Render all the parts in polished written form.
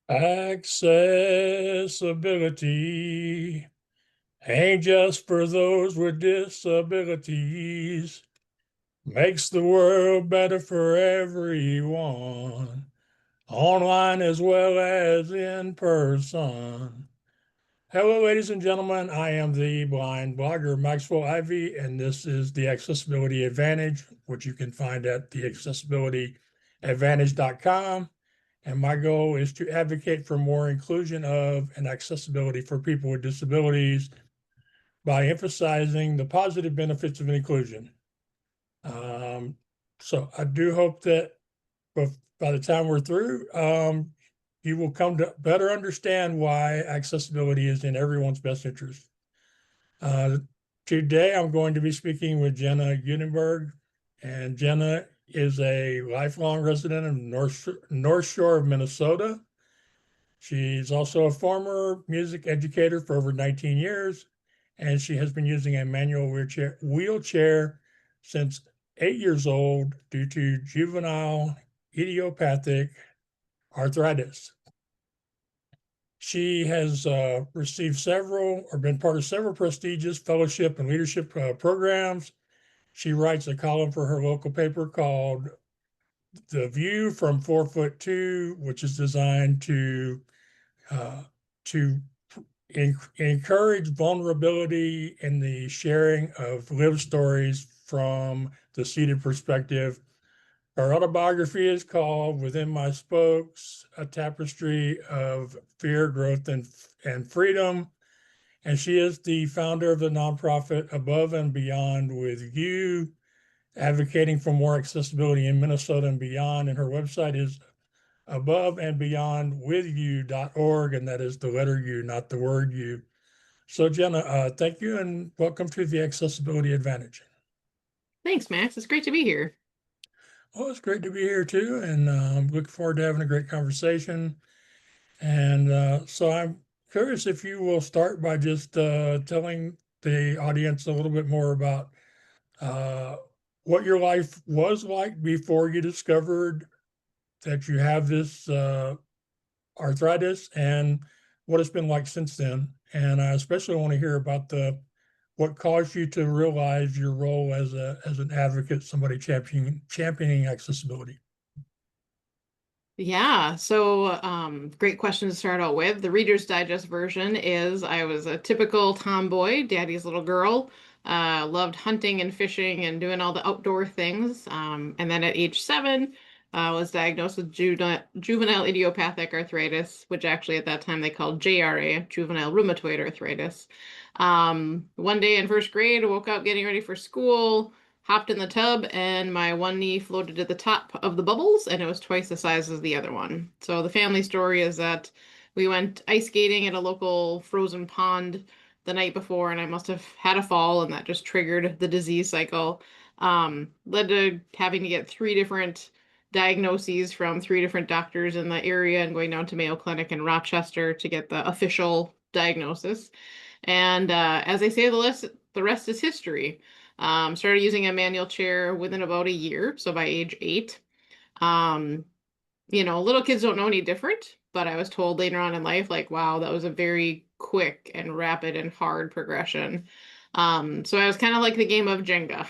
Accessibility ain't just for those with disabilities. Makes the world better for everyone, online as well as in person. Hello, ladies and gentlemen. I am the blind blogger Maxwell Ivy, and this is the Accessibility Advantage, which you can find at theaccessibilityadvantage.com. And my goal is to advocate for more inclusion of and accessibility for people with disabilities by emphasizing the positive benefits of inclusion. So I do hope that by the time we're through, you will come to better understand why accessibility is in everyone's best interest. Today, I'm going to be speaking with Jenna Udenberg, and Jenna is a lifelong resident of North Shore of Minnesota. She's also a former music educator for over 19 years, and she has been using a manual wheelchair since 8 years old due to juvenile idiopathic arthritis. She has received several or been part of several prestigious fellowship and leadership programs. She writes a column for her local paper called The View from 4'2", which is designed to encourage vulnerability in the sharing of lived stories from the seated perspective. Her autobiography is called Within My Spokes, A Tapestry of Fear, Growth, and Freedom. And she is the founder of the nonprofit Above and Beyond with You, advocating for more accessibility in Minnesota and beyond. And her website is aboveandbeyondwithyou.org, and that is the letter U, not the word you. So Jenna, thank you and welcome to the Accessibility Advantage. Thanks, Max. It's great to be here. Well, it's great to be here too, and I'm looking forward to having a great conversation. And so I'm curious if you will start by just telling the audience a little bit more about what your life was like before you discovered that you have this arthritis and what it's been like since then. And I especially want to hear about what caused you to realize your role as an advocate, somebody championing accessibility. Yeah, so great question to start out with. The Reader's Digest version is I was a typical tomboy, daddy's little girl, loved hunting and fishing and doing all the outdoor things. And then at age 7, was diagnosed with juvenile idiopathic arthritis, which actually at that time they called JRA, juvenile rheumatoid arthritis. One day in first grade, I woke up getting ready for school, hopped in the tub, and my one knee floated to the top of the bubbles, and it was twice the size as the other one. So the family story is that we went ice skating at a local frozen pond the night before, and I must have had a fall, and that just triggered the disease cycle. Led to having to get 3 different diagnoses from 3 different doctors in the area and going down to Mayo Clinic in Rochester to get the official diagnosis. And as they say, the rest is history. Started using a manual chair within about a year, so by age 8. Little kids don't know any different, but I was told later on in life, like, wow, that was a very quick and rapid and hard progression. So I was kind of like the game of Jenga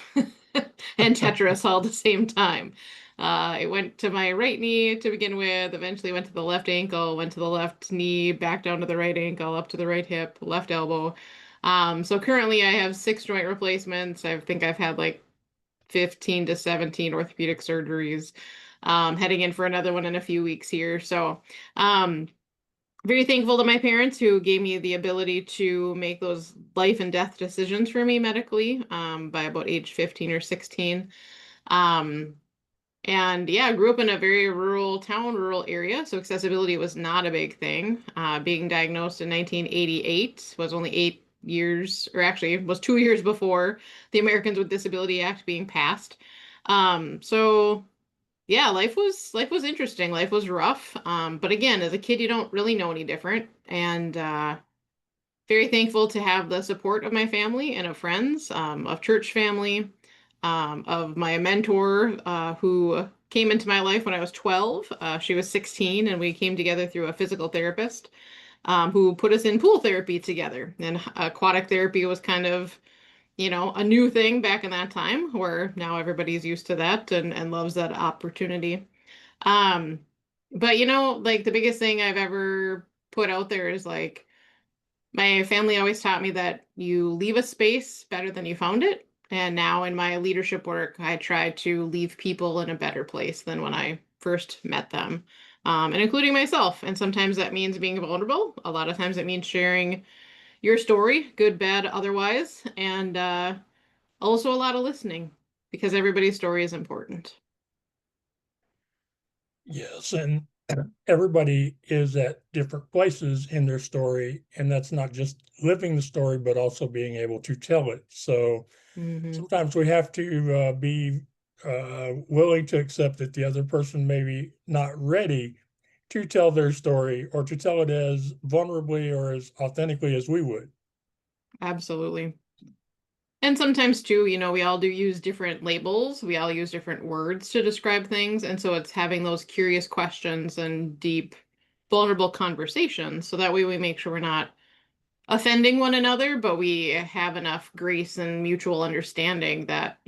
and Tetris all at the same time. It went to my right knee to begin with, eventually went to the left ankle, went to the left knee, back down to the right ankle, up to the right hip, left elbow. So currently I have 6 joint replacements. I think I've had like 15 to 17 orthopedic surgeries, heading in for another one in a few weeks here. So, very thankful to my parents who gave me the ability to make those life and death decisions for me medically, by about age 15 or 16. And yeah, I grew up in a very rural area, so accessibility was not a big thing. Being diagnosed in 1988 was only 8 years, or actually was 2 years before the Americans with Disability Act being passed. So yeah, life was interesting. Life was rough. But again, as a kid, you don't really know any different. And very thankful to have the support of my family and of friends, of church family, of my mentor, who came into my life when I was 12. She was 16, and we came together through a physical therapist who put us in pool therapy together. And aquatic therapy was kind of, a new thing back in that time, where now everybody's used to that and loves that opportunity. Um, but like the biggest thing I've ever put out there is like my family always taught me that you leave a space better than you found it. And now in my leadership work, I try to leave people in a better place than when I first met them, and including myself. And sometimes that means being vulnerable. A lot of times it means sharing your story, good, bad, otherwise, and also a lot of listening because everybody's story is important. Yes, and everybody is at different places in their story, and that's not just living the story, but also being able to tell it. So Hmm. sometimes we have to be willing to accept that the other person may be not ready to tell their story or to tell it as vulnerably or as authentically as we would. Absolutely. And sometimes too, we all do use different labels. We all use different words to describe things. And so it's having those curious questions and deep, vulnerable conversations. So that way we make sure we're not offending one another, but we have enough grace and mutual understanding that,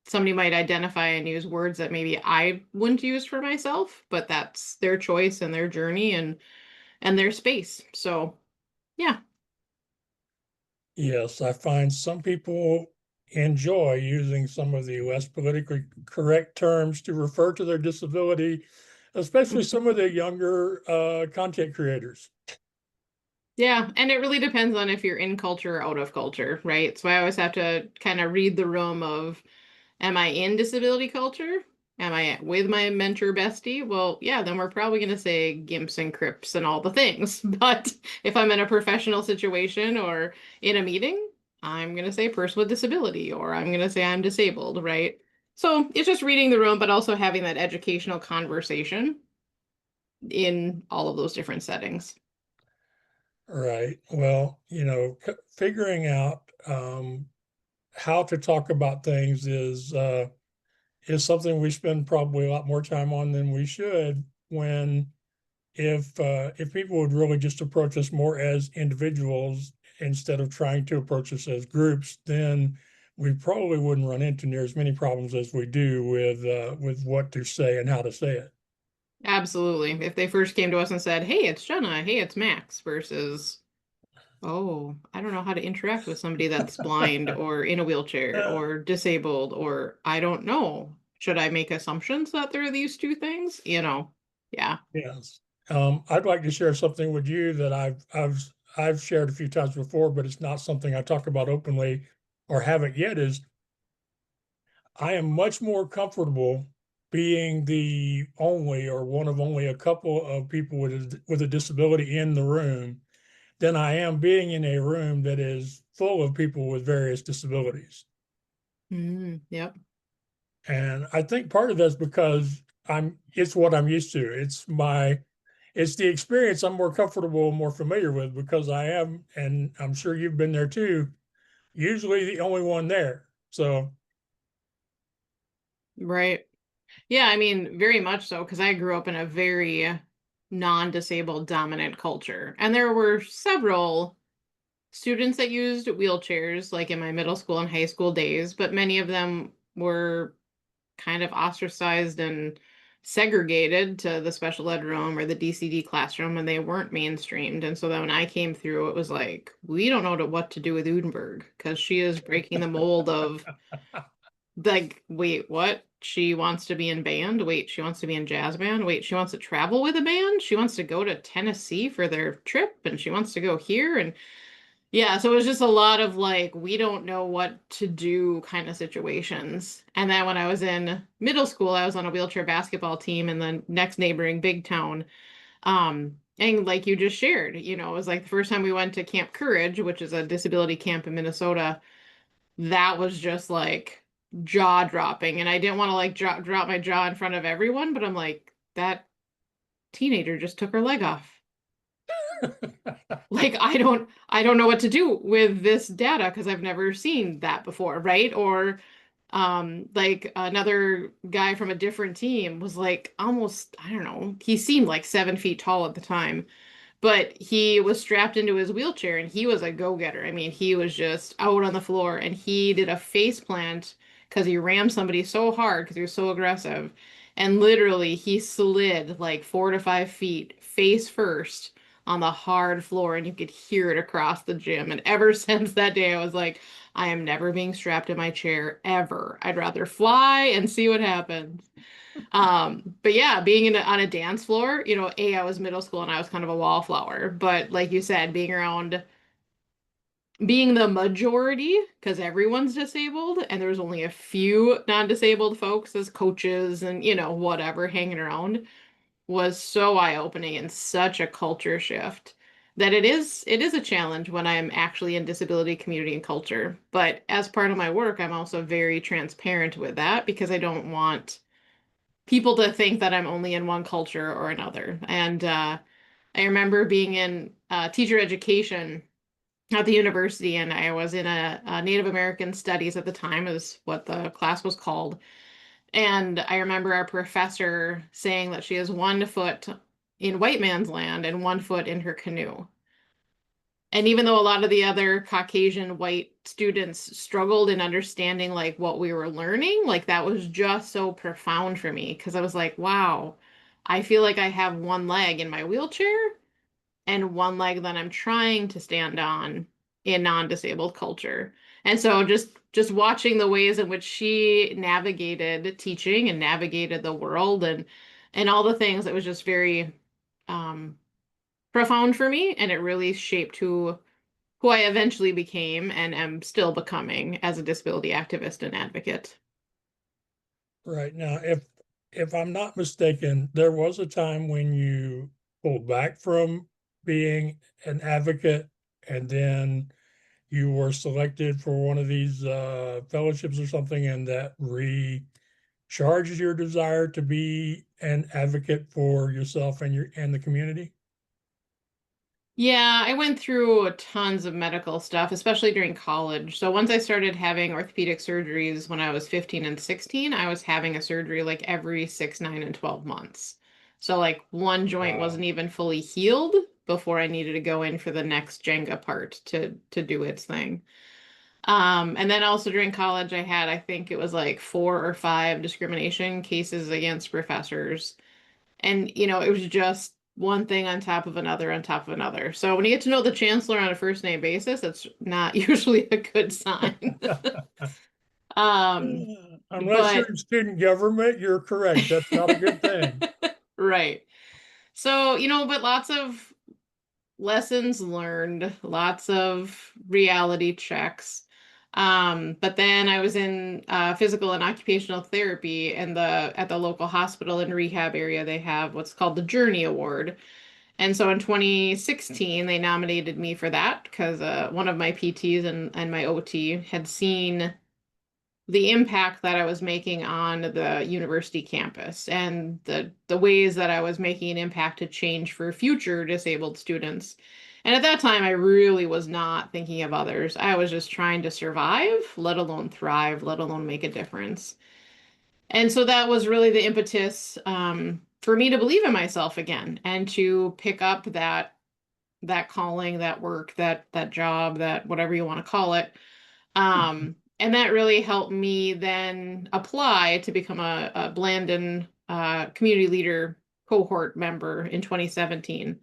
somebody might identify and use words that maybe I wouldn't use for myself, but that's their choice and their journey and their space. So yeah. Yes, I find some people enjoy using some of the less politically correct terms to refer to their disability, especially some of the younger content creators. Yeah, and it really depends on if you're in culture or out of culture, right? So I always have to kind of read the room of, am I in disability culture? Am I with my mentor bestie? Well, yeah, then we're probably going to say gimps and crips and all the things. But if I'm in a professional situation or in a meeting, I'm going to say person with disability or I'm going to say I'm disabled, right? So it's just reading the room, but also having that educational conversation in all of those different settings. Right. Well, figuring out how to talk about things is something we spend probably a lot more time on than we should when if people would really just approach us more as individuals instead of trying to approach us as groups, then we probably wouldn't run into near as many problems as we do with what to say and how to say it. Absolutely. If they first came to us and said, "Hey, it's Jenna. Hey, it's Max," versus, "Oh, I don't know how to interact with somebody that's blind or in a wheelchair or disabled," or "I don't know. Should I make assumptions that there are these two things?" Yeah. Yes. I'd like to share something with you that I've shared a few times before, but it's not something I talk about openly or haven't yet. Is I am much more comfortable being the only or one of only a couple of people with a disability in the room than I am being in a room that is full of people with various disabilities. Yep. And I think part of that's because it's what I'm used to. It's the experience I'm more comfortable, more familiar with because I am, and I'm sure you've been there too, usually the only one there. So Right. Yeah, I mean, very much so, because I grew up in a very non-disabled dominant culture. And there were several students that used wheelchairs, like in my middle school and high school days, but many of them were kind of ostracized and segregated to the special ed room or the DCD classroom, and they weren't mainstreamed. And so then when I came through, it was like, we don't know what to do with Udenberg because she is breaking the mold of like, wait, what? She wants to be in band. Wait, she wants to be in jazz band. Wait, she wants to travel with a band. She wants to go to Tennessee for their trip and she wants to go here. And yeah, so it was just a lot of like, we don't know what to do kind of situations. And then when I was in middle school, I was on a wheelchair basketball team in the next neighboring big town. And like you just shared, it was like the first time we went to Camp Courage, which is a disability camp in Minnesota. That was just like jaw dropping. And I didn't want to like drop my jaw in front of everyone, but I'm like, that teenager just took her leg off. Like I don't know what to do with this data because I've never seen that before, right? Or Like another guy from a different team was like almost, I don't know, he seemed like 7 feet tall at the time, but he was strapped into his wheelchair and he was a go-getter. I mean, he was just out on the floor and he did a face plant because he rammed somebody so hard because he was so aggressive. And literally, he slid like 4 to 5 feet face first on the hard floor and you could hear it across the gym. And ever since that day, I was like, I am never being strapped in my chair ever. I'd rather fly and see what happens. But yeah, being on a dance floor, I was middle school and I was kind of a wallflower. But like you said, being around, being the majority, because everyone's disabled, and there was only a few non-disabled folks as coaches and, whatever hanging around, was so eye-opening and such a culture shift that it is a challenge when I'm actually in disability community and culture. But as part of my work, I'm also very transparent with that because I don't want people to think that I'm only in one culture or another. And I remember being in teacher education at the university, and I was in a Native American studies at the time, is what the class was called. And I remember our professor saying that she has 1 foot in white man's land and 1 foot in her canoe. And even though a lot of the other Caucasian white students struggled in understanding like what we were learning, like that was just so profound for me because I was like, wow, I feel like I have one leg in my wheelchair and one leg that I'm trying to stand on in non-disabled culture. And so just watching the ways in which she navigated teaching and navigated the world and all the things, it was just very um profound for me, and it really shaped who I eventually became and am still becoming as a disability activist and advocate. Right now, if I'm not mistaken, there was a time when you pulled back from being an advocate, and then you were selected for one of these fellowships or something, and that recharged your desire to be an advocate for yourself and the community. Yeah, I went through tons of medical stuff, especially during college. So once I started having orthopedic surgeries when I was 15 and 16, I was having a surgery like every 6, 9, and 12 months. So like one joint wasn't Wow. even fully healed before I needed to go in for the next Jenga part to do its thing. And then also during college, I had, I think it was like 4 or 5 discrimination cases against professors. And, it was just one thing on top of another on top of another. So when you get to know the chancellor on a first name basis, it's not usually a good sign. Um, Unless you're but in student government, you're correct. That's not a good thing. right. So, but lots of lessons learned, lots of reality checks. But then I was in physical and occupational therapy, and at the local hospital and rehab area, they have what's called the Journey Award. And so in 2016, they nominated me for that because one of my PTs and my OT had seen the impact that I was making on the university campus and the ways that I was making an impact to change for future disabled students. And at that time, I really was not thinking of others. I was just trying to survive, let alone thrive, let alone make a difference. And so that was really the impetus for me to believe in myself again and to pick up that calling, that work, that job, that whatever you want to call it. And that really helped me then apply to become a Blandon community leader cohort member in 2017.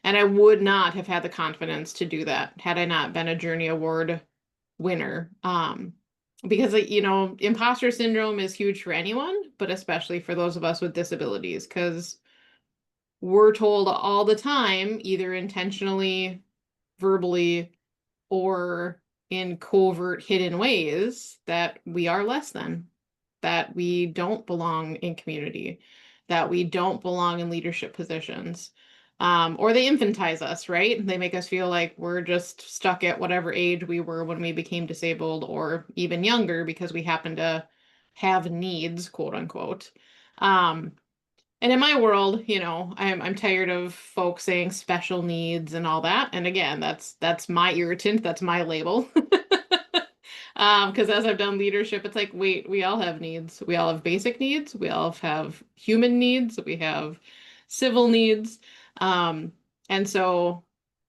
And I would not have had the confidence to do that had I not been a Journey Award winner. Because, imposter syndrome is huge for anyone, but especially for those of us with disabilities, because we're told all the time, either intentionally, verbally, or in covert, hidden ways, that we are less than, that we don't belong in community, that we don't belong in leadership positions. Or they infantize us, right? They make us feel like we're just stuck at whatever age we were when we became disabled, or even younger because we happen to have needs, quote unquote. Um, and in my world, I'm tired of folks saying special needs and all that. And again, that's my irritant, that's my label. Because as I've done leadership, it's like, wait, we all have needs. We all have basic needs. We all have human needs. We have civil needs. Um, and so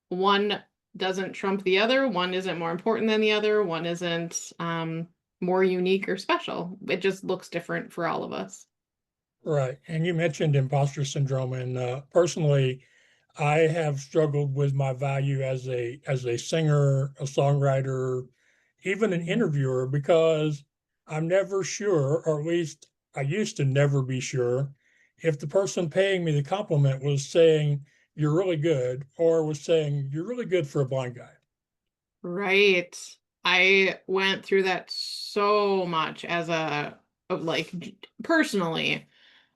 one doesn't trump the other. One isn't more important than the other. One isn't more unique or special. It just looks different for all of us. Right. And you mentioned imposter syndrome, and personally, I have struggled with my value as a singer, a songwriter, even an interviewer, because I'm never sure, or at least I used to never be sure, if the person paying me the compliment was saying you're really good or was saying you're really good for a blind guy. Right. I went through that so much as like personally.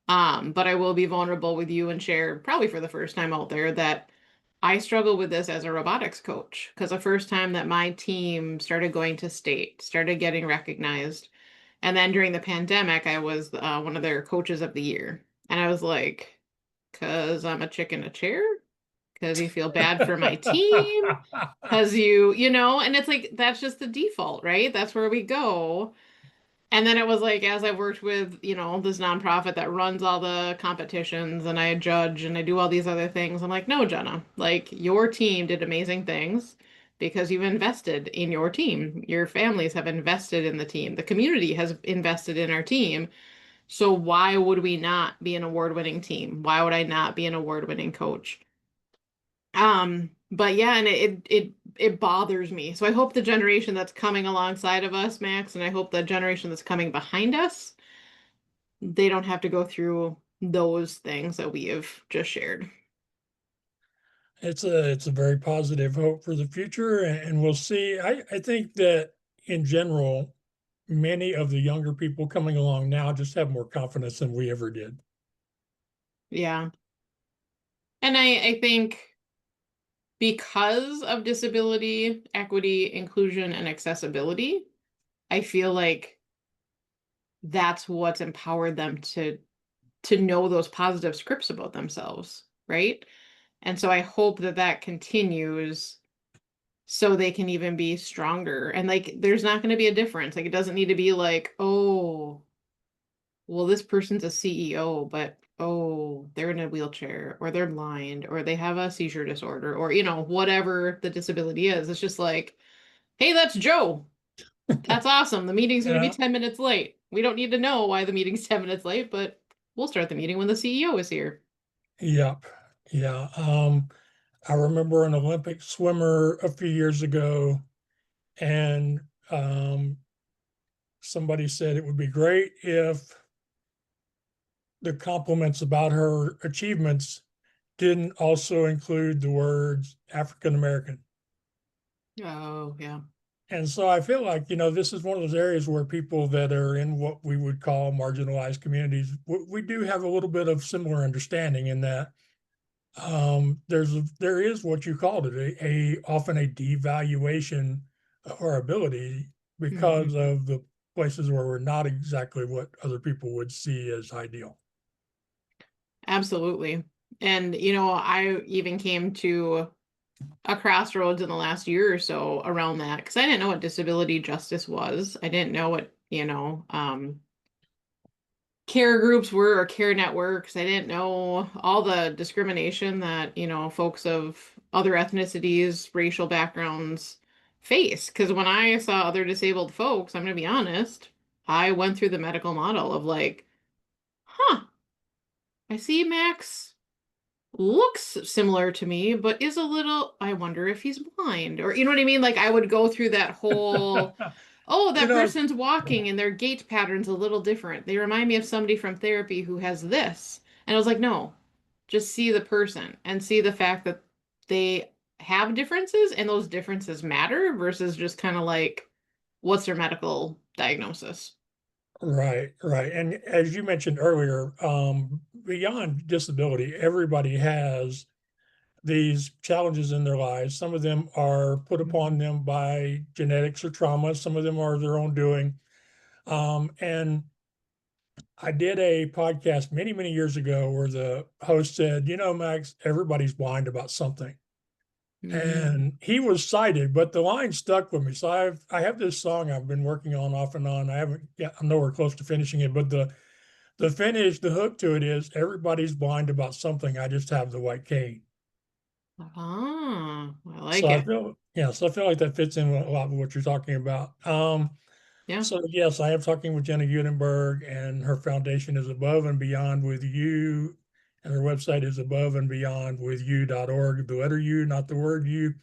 But I will be vulnerable with you and share probably for the first time out there that I struggle with this as a robotics coach because the first time that my team started going to state, started getting recognized, and then during the pandemic, I was one of their coaches of the year. And I was like, because I'm a chick in a chair? Because you feel bad for my team? Because and it's like, that's just the default, right? That's where we go. And then it was like, as I worked with, this nonprofit that runs all the competitions and I judge and I do all these other things, I'm like, no, Jenna, like your team did amazing things because you've invested in your team. Your families have invested in the team. The community has invested in our team. So why would we not be an award-winning team? Why would I not be an award-winning coach? But yeah, and it bothers me. So I hope the generation that's coming alongside of us, Max, and I hope the generation that's coming behind us, they don't have to go through those things that we have just shared. It's a very positive hope for the future, and we'll see. I think that in general, many of the younger people coming along now just have more confidence than we ever did. Yeah. And I think because of disability, equity, inclusion, and accessibility, I feel like that's what's empowered them to know those positive scripts about themselves, right? And so I hope that that continues so they can even be stronger. And like, there's not going to be a difference. Like, it doesn't need to be like, oh, well, this person's a CEO, but oh, they're in a wheelchair or they're blind or they have a seizure disorder or, whatever the disability is. It's just like, hey, that's Joe. That's awesome. The meeting's going to be Yeah. 10 minutes late. We don't need to know why the meeting's 10 minutes late, but we'll start the meeting when the CEO is here. Yep. Yeah. I remember an Olympic swimmer a few years ago, and um, somebody said it would be great if the compliments about her achievements didn't also include the words African American. Oh, yeah. And so I feel like, this is one of those areas where people that are in what we would call marginalized communities, we do have a little bit of similar understanding in that there is what you called it, a often a devaluation of our ability because Hmm. of the places where we're not exactly what other people would see as ideal. Absolutely. And, I even came to a crossroads in the last year or so around that because I didn't know what disability justice was. I didn't know what, care groups were or care networks. I didn't know all the discrimination that, folks of other ethnicities, racial backgrounds face. Because when I saw other disabled folks, I'm going to be honest, I went through the medical model of like, huh, I see Max looks similar to me, but is a little, I wonder if he's blind. Or, you know what I mean? Like, I would go through that whole, oh, You that know, person's walking and their gait pattern's a little different. They remind me of somebody from therapy who has this. And I was like, no, just see the person and see the fact that they have differences and those differences matter versus just kind of like, what's their medical diagnosis? right, right. And as you mentioned earlier, beyond disability, everybody has these challenges in their lives. Some of them are put upon Mhm. them by genetics or trauma. Some of them are their own doing. And I did a podcast many, many years ago where the host said, Max, everybody's blind about something. Mm. and he was cited, but the line stuck with me. So I have this song I've been working on off and on. I haven't yeah, I'm nowhere close to finishing it, but the hook to it is everybody's blind about something. I just have the white cane. Ah, I So like I it. feel yeah, so I feel like that fits in with a lot of what you're talking about. Yeah. So yes, I am talking with Jenna Udenberg, and her foundation is Above and Beyond with You, and her website is above and beyond with you.org, the letter U, not the word you. Mhm.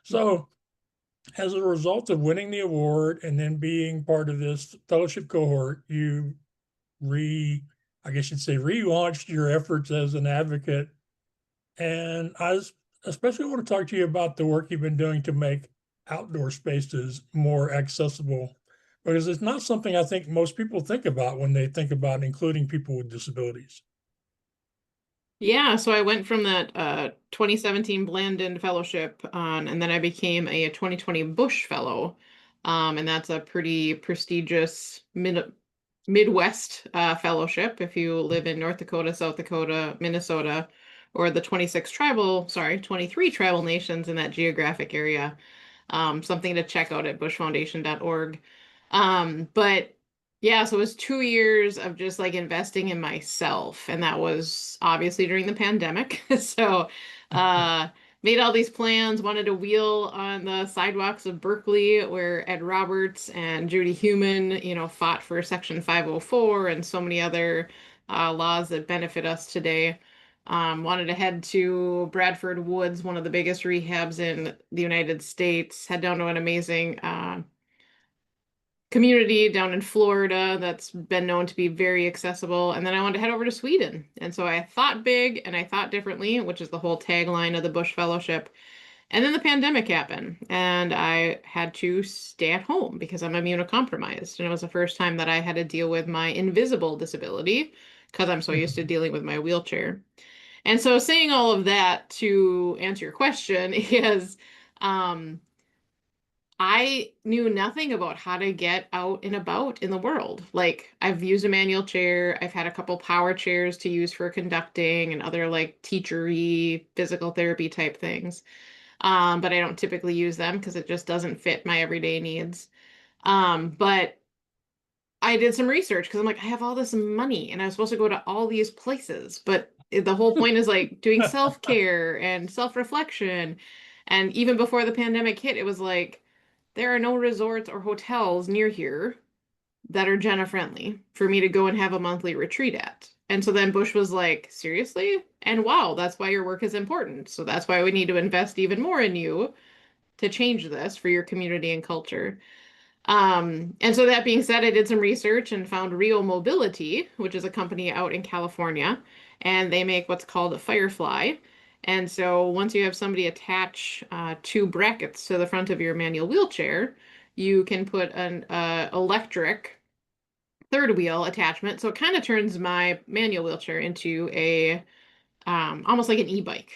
So as a result of winning the award and then being part of this fellowship cohort, you re, I guess you'd say, relaunched your efforts as an advocate. And especially want to talk to you about the work you've been doing to make outdoor spaces more accessible, because it's not something I think most people think about when they think about including people with disabilities. Yeah, so I went from that 2017 Blandin Fellowship on, and then I became a 2020 Bush Fellow. And that's a pretty prestigious Midwest fellowship if you live in North Dakota, South Dakota, Minnesota, or the 23 tribal nations in that geographic area. Something to check out at bushfoundation.org. But yeah, so it was 2 years of just like investing in myself. And that was obviously during the pandemic. So, uh, made all these plans, wanted to wheel on the sidewalks of Berkeley where Ed Roberts and Judy Heumann, fought for Section 504 and so many other laws that benefit us today. Wanted to head to Bradford Woods, one of the biggest rehabs in the United States. Head down to an amazing community down in Florida that's been known to be very accessible. And then I wanted to head over to Sweden. And so I thought big and I thought differently, which is the whole tagline of the Bush Fellowship. And then the pandemic happened, and I had to stay at home because I'm immunocompromised. And it was the first time that I had to deal with my invisible disability because I'm so used to dealing with my wheelchair. And so, saying all of that to answer your question is, um, I knew nothing about how to get out and about in the world. Like, I've used a manual chair, I've had a couple power chairs to use for conducting and other like teachery, physical therapy type things. But I don't typically use them because it just doesn't fit my everyday needs. But I did some research because I'm like, I have all this money and I was supposed to go to all these places, but the whole point is like doing self-care and self-reflection. And even before the pandemic hit, it was like, there are no resorts or hotels near here that are Jenna friendly for me to go and have a monthly retreat at. And so then Bush was like, seriously? And wow, that's why your work is important. So that's why we need to invest even more in you to change this for your community and culture. And so that being said, I did some research and found Rio Mobility, which is a company out in California, and they make what's called a Firefly. And so once you have somebody attach two brackets to the front of your manual wheelchair, you can put an electric third wheel attachment. So it kind of turns my manual wheelchair into a almost like an e-bike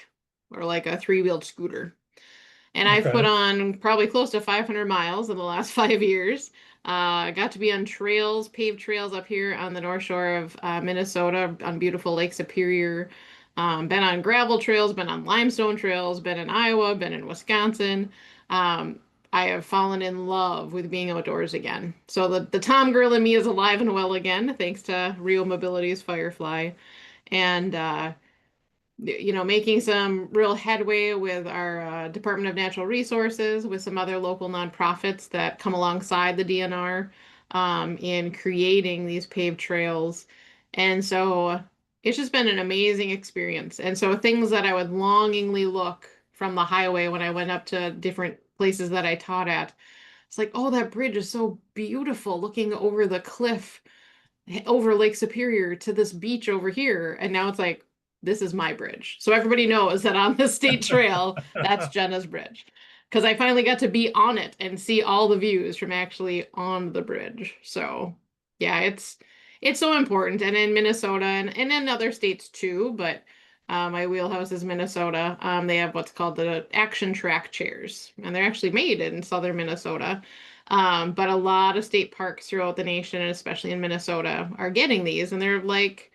or like a three-wheeled scooter. And I've put Okay. on probably close to 500 miles in the last 5 years. I got to be on trails, paved trails up here on the North Shore of Minnesota on beautiful Lake Superior. Been on gravel trails, been on limestone trails, been in Iowa, been in Wisconsin. Um, I have fallen in love with being outdoors again. So the Tom girl in me is alive and well again, thanks to Real Mobility's Firefly. And making some real headway with our Department of Natural Resources, with some other local nonprofits that come alongside the DNR in creating these paved trails. And so it's just been an amazing experience. And so things that I would longingly look from the highway when I went up to different places that I taught at, it's like, oh, that bridge is so beautiful looking over the cliff over Lake Superior to this beach over here. And now it's like, this is my bridge. So everybody knows that on the state trail, that's Jenna's bridge. Because I finally got to be on it and see all the views from actually on the bridge. So yeah, it's so important. And in Minnesota and in other states too, but my wheelhouse is Minnesota. They have what's called the action track chairs, and they're actually made in southern Minnesota. But a lot of state parks throughout the nation, and especially in Minnesota, are getting these, and they're like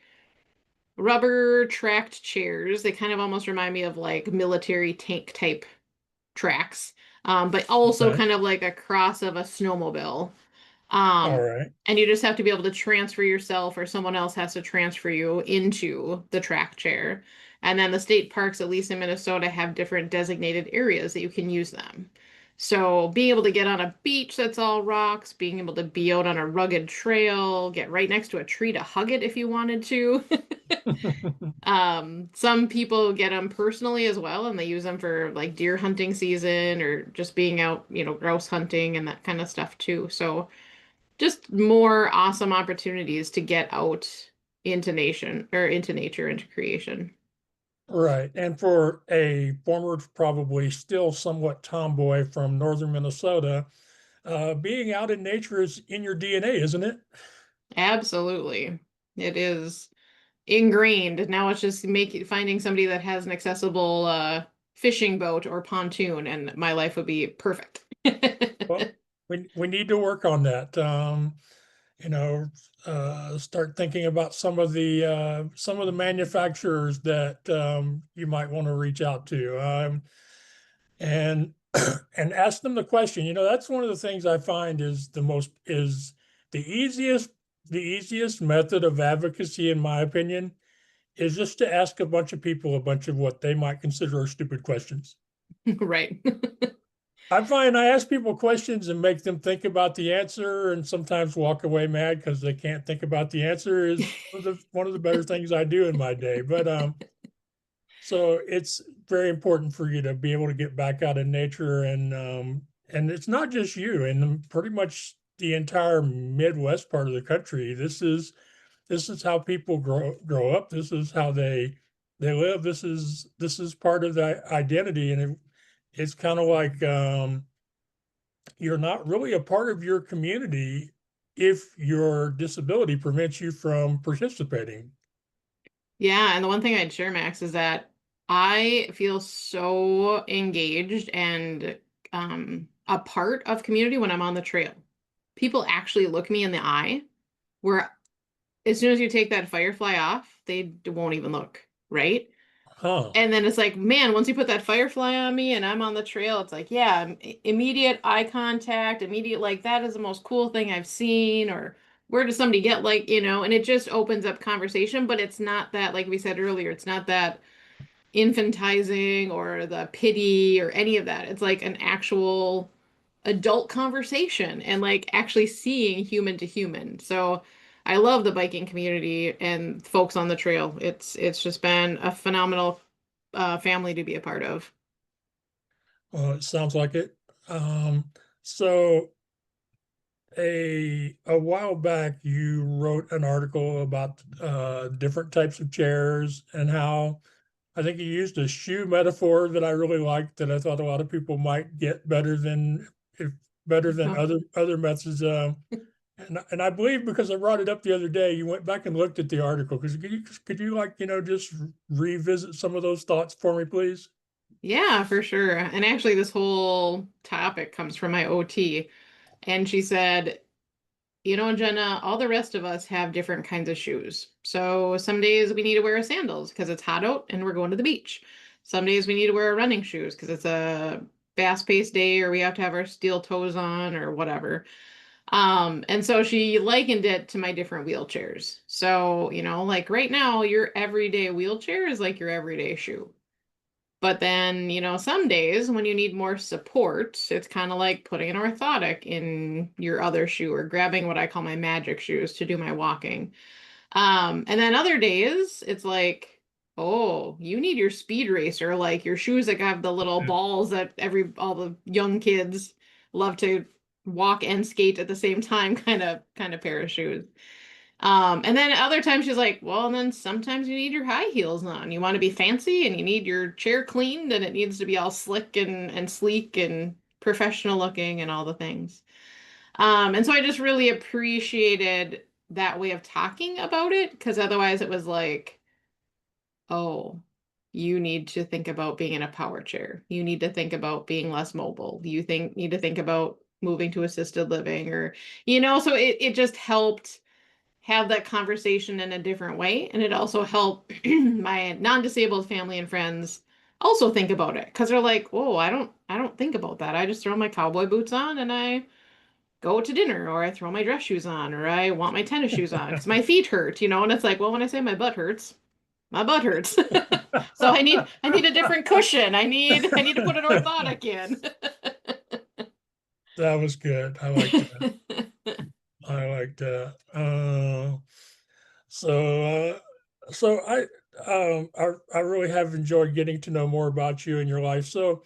rubber tracked chairs. They kind of almost remind me of like military tank type tracks, but also Okay. kind of like a cross of a snowmobile. All Um, right. and you just have to be able to transfer yourself, or someone else has to transfer you into the track chair. And then the state parks, at least in Minnesota, have different designated areas that you can use them. So being able to get on a beach that's all rocks, being able to be out on a rugged trail, get right next to a tree to hug it if you wanted to. Some people get them personally as well, and they use them for like deer hunting season or just being out, grouse hunting and that kind of stuff too. So just more awesome opportunities to get out into nation or into nature, into creation. Right. And for a former, probably still somewhat tomboy from northern Minnesota, being out in nature is in your DNA, isn't it? Absolutely. It is ingrained. Now it's just finding somebody that has an accessible fishing boat or pontoon, and my life would be perfect. Well, we need to work on that. You know, start thinking about some of the manufacturers that you might want to reach out to, and and ask them the question. You know, that's one of the things I find is the easiest method of advocacy, in my opinion, is just to ask a bunch of people a bunch of what they might consider are stupid questions. Right. I find I ask people questions and make them think about the answer and sometimes walk away mad because they can't think about the answer is one of the better things I do in my day. But so it's very important for you to be able to get back out in nature and it's not just you and pretty much the entire Midwest part of the country. This is how people grow up. This is how they live. This is part of the identity and it's kind of like you're not really a part of your community if your disability prevents you from participating. Yeah, and the one thing I'd share, Max, is that I feel so engaged and a part of community when I'm on the trail. People actually look me in the eye, where as soon as you take that firefly off, they won't even look, right? Huh. And then it's like, man, once you put that firefly on me and I'm on the trail, it's like, yeah, immediate eye contact, immediate, like, that is the most cool thing I've seen, or where does somebody get, like, and it just opens up conversation, but it's not that, like we said earlier, it's not that infantizing or the pity or any of that. It's like an actual adult conversation and like actually seeing human to human. So I love the biking community and folks on the trail. It's just been a phenomenal family to be a part of. Well, it sounds like it. So a while back, you wrote an article about different types of chairs and how I think you used a shoe metaphor that I really liked that I thought a lot of people might get if better than Oh, other methods. And I believe because I brought it up the other day, you went back and looked at the article. Because could you like just revisit some of those thoughts for me, please? yeah, for sure. And actually, this whole topic comes from my OT. And she said, Jenna, all the rest of us have different kinds of shoes. So some days we need to wear sandals because it's hot out and we're going to the beach. Some days we need to wear running shoes because it's a fast-paced day or we have to have our steel toes on or whatever. And so she likened it to my different wheelchairs. So, like right now, your everyday wheelchair is like your everyday shoe. But then, some days when you need more support, it's kind of like putting an orthotic in your other shoe or grabbing what I call my magic shoes to do my walking. And then other days, it's like, oh, you need your speed racer, like your shoes that have the little balls that all the young kids love to walk and skate at the same time, kind of pair of shoes. And then other times she's like, well, and then sometimes you need your high heels on. You want to be fancy and you need your chair cleaned and it needs to be all slick and sleek and professional looking and all the things. And so I just really appreciated that way of talking about it because otherwise it was like, oh, you need to think about being in a power chair. You need to think about being less mobile. Need to think about moving to assisted living or, so it just helped have that conversation in a different way. And it also helped my non-disabled family and friends also think about it because they're like, "Whoa, I don't think about that. I just throw my cowboy boots on and I go to dinner, or I throw my dress shoes on, or I want my tennis shoes on because my feet hurt, you know." And it's like, well, when I say my butt hurts. So I need a different cushion. I need to put an orthotic in. That was good. I like that. I like that. So, so I really have enjoyed getting to know more about you and your life. So,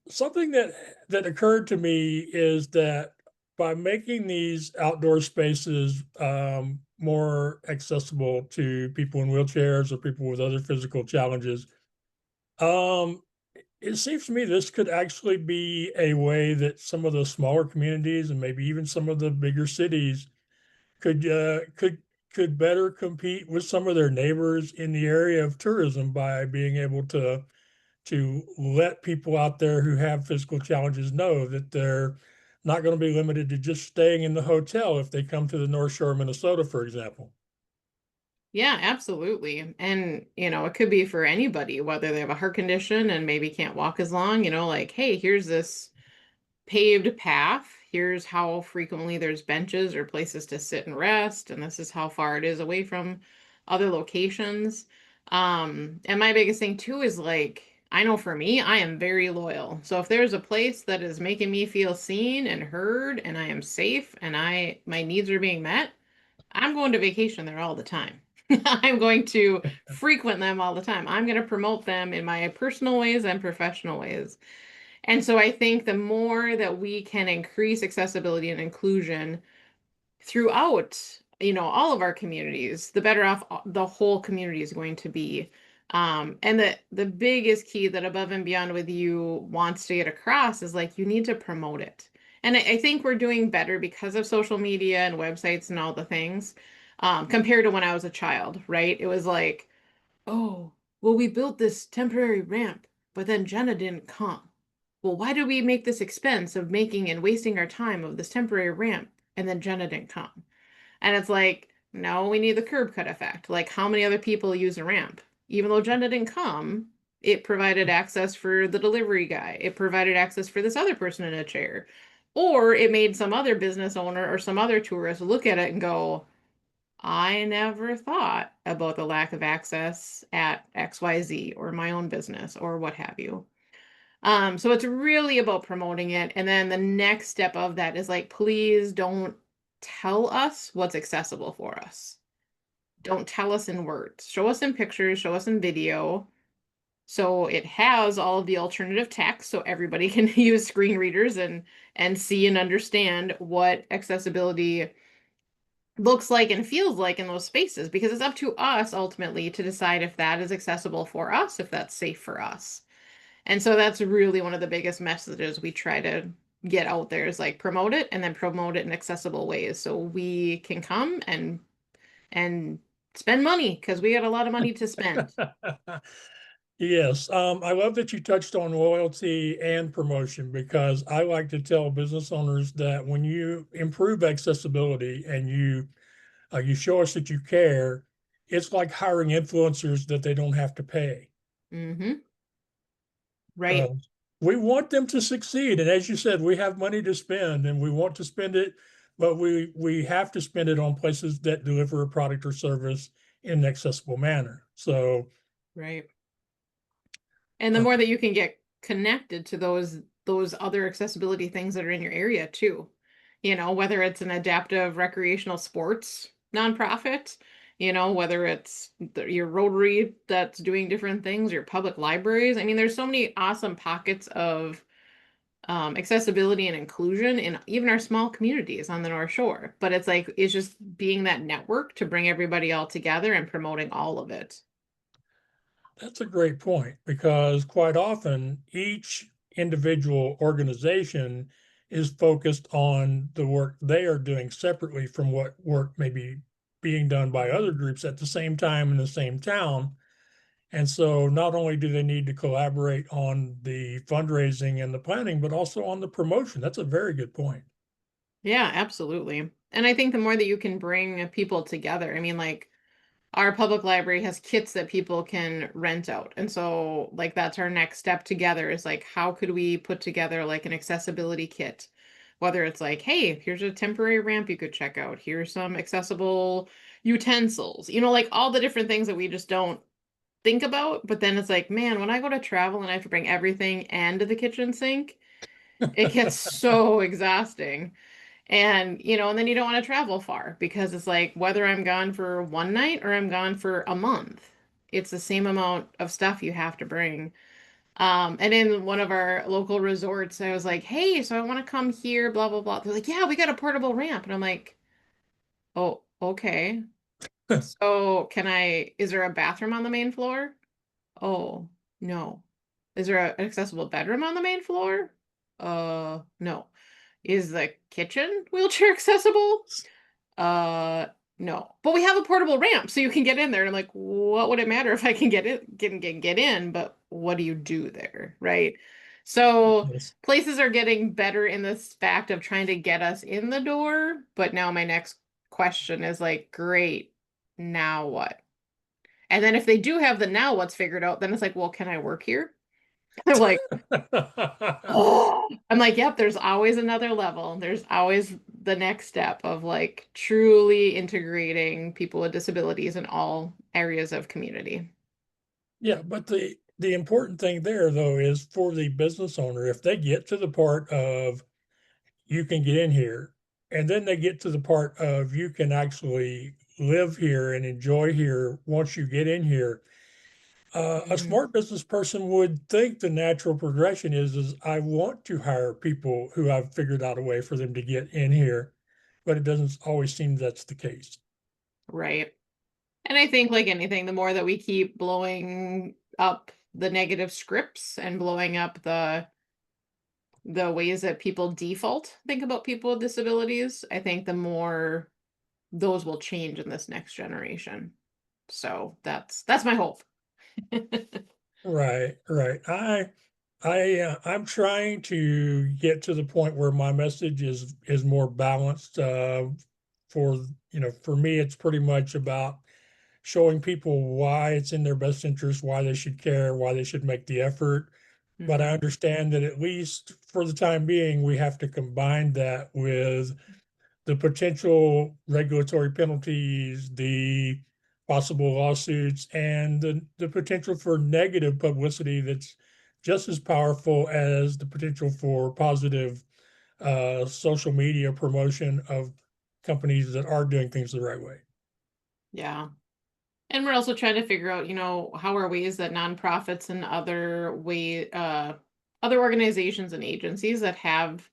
something that occurred to me is that by making these outdoor spaces more accessible to people in wheelchairs or people with other physical challenges, um, it seems to me this could actually be a way that some of the smaller communities and maybe even some of the bigger cities could could better compete with some of their neighbors in the area of tourism by being able to let people out there who have physical challenges know that they're not going to be limited to just staying in the hotel if they come to the North Shore of Minnesota, for example. Yeah, absolutely. And, you know, it could be for anybody, whether they have a heart condition and maybe can't walk as long, you know, like, hey, here's this paved path. Here's how frequently there's benches or places to sit and rest, and this is how far it is away from other locations. And my biggest thing too is like, I know for me, I am very loyal. So if there's a place that is making me feel seen and heard and I am safe and my needs are being met, I'm going to vacation there all the time. I'm going to frequent them all the time. I'm going to promote them in my personal ways and professional ways. And so I think the more that we can increase accessibility and inclusion throughout, you know, all of our communities, the better off the whole community is going to be. And the biggest key that Above and Beyond with You wants to get across is like you need to promote it. And I think we're doing better because of social media and websites and all the things, compared to when I was a child, right? It was like, oh, well, we built this temporary ramp, but then Jenna didn't come. Well, why did we make this expense of making and wasting our time of this temporary ramp and then Jenna didn't come? And it's like, no, we need the curb cut effect. Like, how many other people use a ramp? Even though Jenna didn't come, it provided access for the delivery guy. It provided access for this other person in a chair. Or it made some other business owner or some other tourist look at it and go, I never thought about the lack of access at XYZ or my own business or what have you. So it's really about promoting it. And then the next step of that is like, please don't tell us what's accessible for us. Don't tell us in words. Show us in pictures, show us in video. So it has all of the alternative text so everybody can use screen readers and see and understand what accessibility looks like and feels like in those spaces because it's up to us ultimately to decide if that is accessible for us, if that's safe for us. And so that's really one of the biggest messages we try to get out there is like promote it and then promote it in accessible ways so we can come and spend money because we got a lot of money to spend. Yes, I love that you touched on loyalty and promotion because I like to tell business owners that when you improve accessibility and you show us that you care, it's like hiring influencers that they don't have to pay. Mm-hmm. Uh, Right. we want them to succeed, and as you said, we have money to spend, and we want to spend it, but we have to spend it on places that deliver a product or service in an accessible manner. So, Right. And the uh, more that you can get connected to those other accessibility things that are in your area too. You know, whether it's an adaptive recreational sports nonprofit, you know, whether it's your Rotary that's doing different things, your public libraries. I mean, there's so many awesome pockets of accessibility and inclusion in even our small communities on the North Shore. But it's like, it's just being that network to bring everybody all together and promoting all of it. that's a great point because quite often each individual organization is focused on the work they are doing separately from what work may be being done by other groups at the same time in the same town. And so not only do they need to collaborate on the fundraising and the planning, but also on the promotion. That's a very good point. Yeah, absolutely. And I think the more that you can bring people together, I mean, like, our public library has kits that people can rent out. And so like that's our next step together is like how could we put together like an accessibility kit? Whether it's like, hey, here's a temporary ramp you could check out. Here's some accessible utensils. Like all the different things that we just don't think about, but then it's like, man, when I go to travel and I have to bring everything and the kitchen sink, it gets so exhausting. And then you don't want to travel far because it's like whether I'm gone for one night or I'm gone for a month, it's the same amount of stuff you have to bring. And in one of our local resorts, I was like, hey, so I want to come here, blah, blah, blah. They're like, yeah, we got a portable ramp. And I'm like, oh, okay. So is there a bathroom on the main floor? Oh, no. Is there an accessible bedroom on the main floor? No. Is the kitchen wheelchair accessible? Uh, no. But we have a portable ramp, so you can get in there. And I'm like, what would it matter if I can get in, but what do you do there, right? So Yes. places are getting better in this fact of trying to get us in the door, but now my next question is like, great, now what? And then if they do have the now what's figured out, then it's like, well, can I work here? They're like, oh, I'm like, yep, there's always another level. There's always the next step of like truly integrating people with disabilities in all areas of community. Yeah, but the important thing there though is for the business owner, if they get to the part of you can get in here, and then they get to the part of you can actually live here and enjoy here once you get in here. A Mhm. smart business person would think the natural progression is I want to hire people who I've figured out a way for them to get in here, but it doesn't always seem that's the case. Right. And I think like anything, the more that we keep blowing up the negative scripts and blowing up the ways that people default think about people with disabilities, I think the more those will change in this next generation. So that's my hope. Right, right. I'm trying to get to the point where my message is more balanced. For for me, it's pretty much about showing people why it's in their best interest, why they should care, why they should make the effort. But I Hmm. understand that at least for the time being, we have to combine that with the potential regulatory penalties, the possible lawsuits, and the potential for negative publicity that's just as powerful as the potential for positive social media promotion of companies that are doing things the right way. Yeah. And we're also trying to figure out, how are ways that nonprofits and other organizations and agencies that have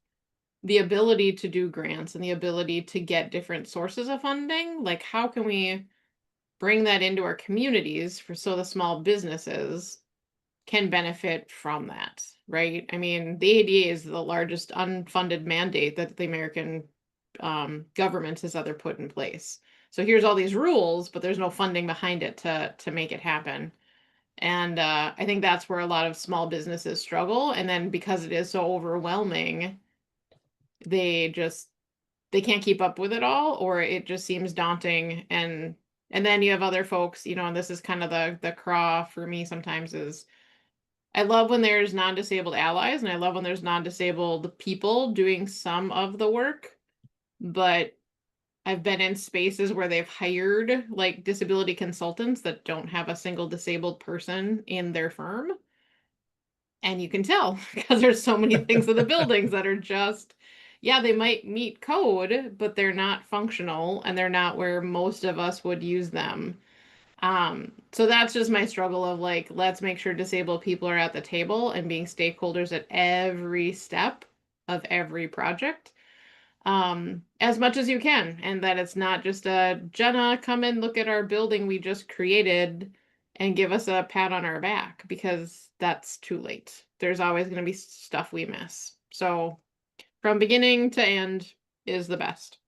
the ability to do grants and the ability to get different sources of funding, like how can we bring that into our communities for so the small businesses can benefit from that, right? I mean, the ADA is the largest unfunded mandate that the American government has ever put in place. So here's all these rules, but there's no funding behind it to make it happen. And I think that's where a lot of small businesses struggle. And then because it is so overwhelming, they just they can't keep up with it all, or it just seems daunting. And then you have other folks, and this is kind of the craw for me sometimes is I love when there's non-disabled allies and I love when there's non-disabled people doing some of the work, but I've been in spaces where they've hired like disability consultants that don't have a single disabled person in their firm. And you can tell because there's so many things in the buildings that are just, yeah, they might meet code, but they're not functional and they're not where most of us would use them. So that's just my struggle of like, let's make sure disabled people are at the table and being stakeholders at every step of every project, as much as you can, and that it's not just a Jenna, come and look at our building we just created and give us a pat on our back because that's too late. There's always going to be stuff we miss. So from beginning to end is the best.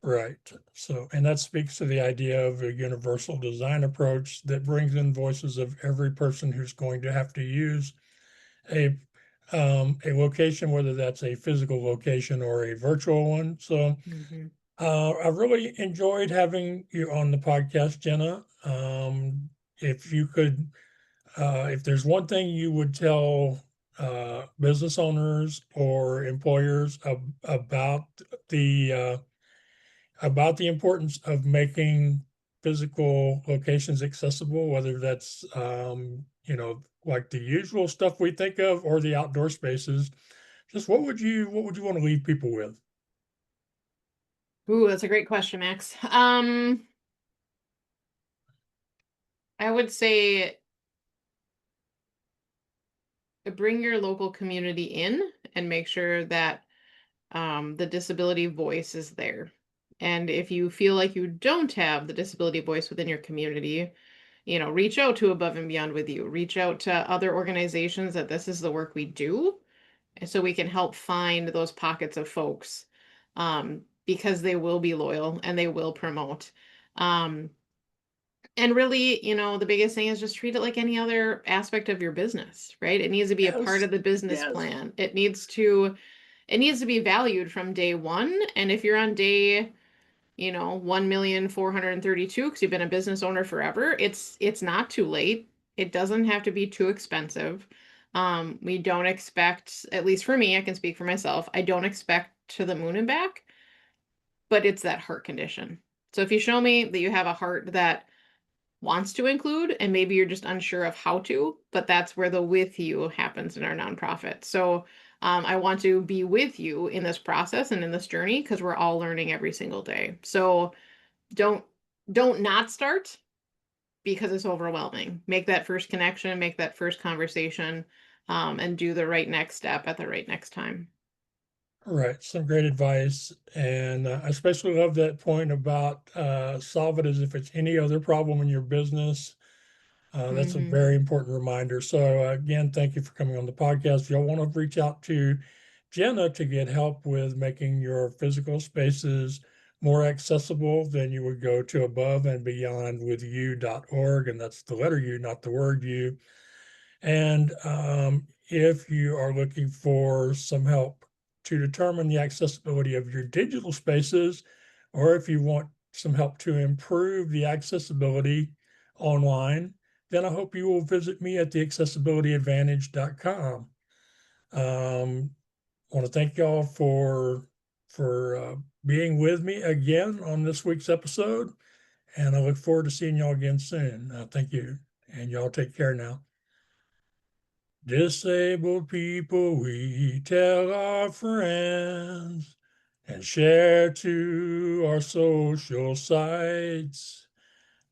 Right. So, and that speaks to the idea of a universal design approach that brings in voices of every person who's going to have to use a a location, whether that's a physical location or a virtual one. So, Hmm. I really enjoyed having you on the podcast, Jenna. If you could, if there's one thing you would tell business owners or employers the about the importance of making physical locations accessible, whether that's like the usual stuff we think of or the outdoor spaces, just what would you want to leave people with? Ooh, that's a great question, Max. I would say bring your local community in and make sure that the disability voice is there. And if you feel like you don't have the disability voice within your community, reach out to Above and Beyond with You. Reach out to other organizations that this is the work we do, and so we can help find those pockets of folks, because they will be loyal and they will promote. Um, and really, the biggest thing is just treat it like any other aspect of your business, right? It needs to be a part Yes, of the business yes. plan. It needs to be valued from day one. And if you're on day, 1,432,000 because you've been a business owner forever, it's not too late. It doesn't have to be too expensive. We don't expect, at least for me, I can speak for myself, I don't expect to the moon and back, but it's that heart condition. So if you show me that you have a heart that wants to include, and maybe you're just unsure of how to, but that's where the with you happens in our nonprofit. So I want to be with you in this process and in this journey because we're all learning every single day. So don't don't not start because it's overwhelming. Make that first connection, make that first conversation, and do the right next step at the right next time. Right, some great advice, and I especially love that point about solve it as if it's any other problem in your business. That's a Hmm. very important reminder. So again, thank you for coming on the podcast. If y'all want to reach out to Jenna to get help with making your physical spaces more accessible, then you would go to aboveandbeyondwithyou.org, and that's the letter U, not the word you. And if you are looking for some help to determine the accessibility of your digital spaces, or if you want some help to improve the accessibility online, then I hope you will visit me at theaccessibilityadvantage.com. I want to thank y'all for being with me again on this week's episode, and I look forward to seeing y'all again soon. Thank you, and y'all take care now. Disabled people, we tell our friends and share to our social sites.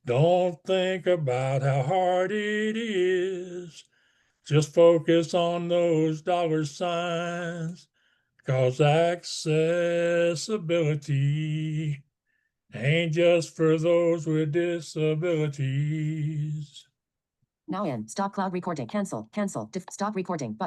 Don't think about how hard it is. Just focus on those dollar signs. Cause accessibility ain't just for those with disabilities. Now in. Stop cloud recording. Cancel. Cancel. Stop recording. Button.